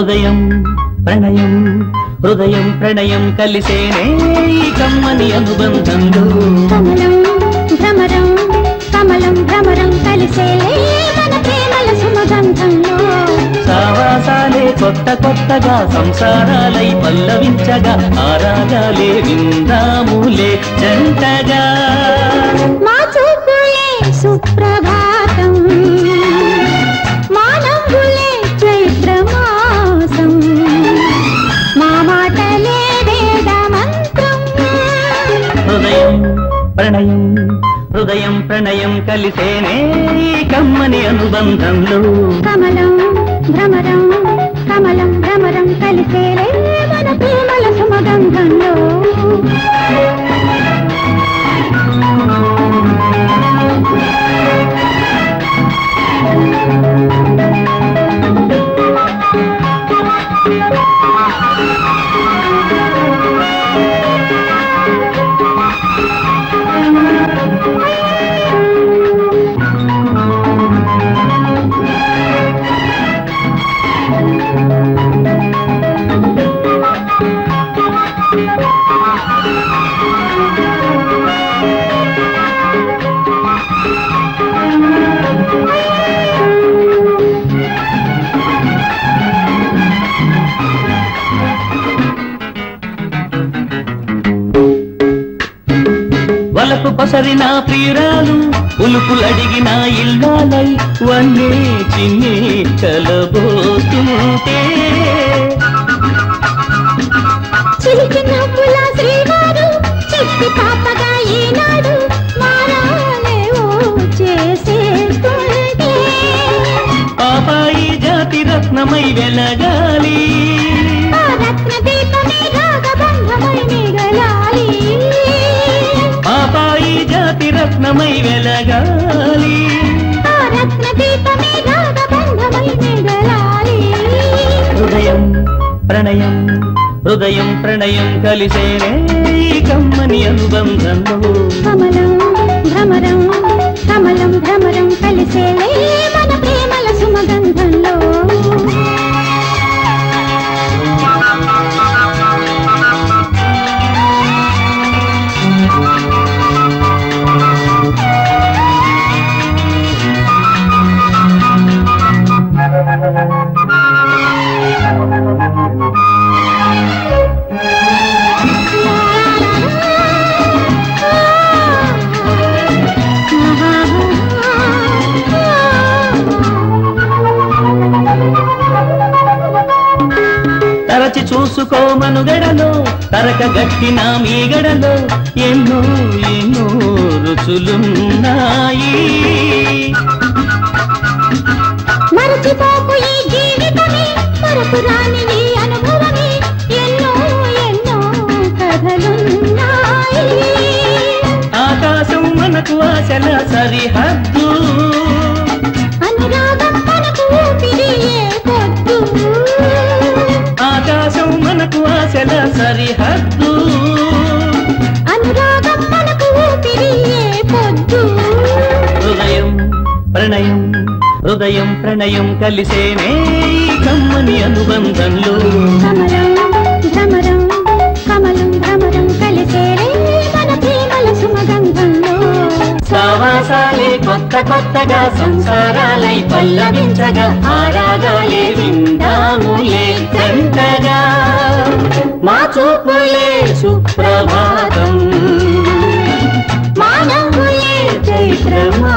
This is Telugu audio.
హృదయం ప్రణయం హృదయం ప్రణయం కలిసేనే ఈ కమ్మని అనుబంధంలో కమలం భ్రమరం కమలం భ్రమరం కలిసేలే మన ప్రేమల సుమగంధంలో సావాసాలే కొత్త కొత్తగా సంసారాలై పల్లవించగా ఆరాగాలే విందాములే జంటగా మా చూపులే సుప్రభాతం మా నవ్వులే చైత్రమాసం మా మాటలే వేద మంత్రం హృదయం ప్రణయం హృదయం ప్రణయం కలిసేనే ఈ కమ్మని అనుబంధంలో కమలం భ్రమరం కమలం భ్రమరం కలిసేలే మన ప్రేమల సుమగంధంలో వలపు పసరిన ప్రియురాలు ఉలుపులడిగిన ఇల్లాలై వన్నే చిన్ని కలబోతుంటే చిలికి నవ్వుల శ్రీవారు చిట్టి పాపగా ఈనాడు మారాలేవో చేసేస్తుంటే పాపాయి జాతి రత్నమై వెలగాలి ఆ రత్న దీపమే రాగబంధమై మిగలాలి పాపాయి జాతి రత్నమై వెలగాలి ఆ రత్న దీపమే రాగబంధమై మిగలాలి హృదయం ప్రణయం హృదయం ప్రణయం కలిసేనే ఈ కమ్మని అనుబంధంలో కమలం భ్రమరం కమలం భ్రమరం కలిసేలే మన ప్రేమల సుమగంధంలో తరచి చూసుకో మనుగడలో తరక గట్టిన మీగడలో ఎన్నో ఎన్నో రుచులున్నాయి మరచిపోకు ఈ జీవితమే మరపురాని ఈ అనుభవమే ఎన్నో ఎన్నో కథలున్నాయి ఆకాశం మనకు ఆశల సరిహద్దు అనురాగం మనకు ఊపిరి ఏ పొద్దు ఆకాశం మనకు ఆశల సరిహద్దు అనురాగం మనకు ఊపిరి ఏ పొద్దు హృదయం ప్రణయం హృదయం ప్రణయం కలిసేనే ఈ కమ్మని అనుబంధంలో కమలం భ్రమరం కమలం భ్రమరం కలిసేలే మన ప్రేమల సుమగంధంలో సావాసాలే కొత్త కొత్తగా సంసారాలై పల్లవించగా ఆరాగాలే విందాములే జంటగా మా చూపులే సుప్రభాతం మా నవ్వులే చైత్రమా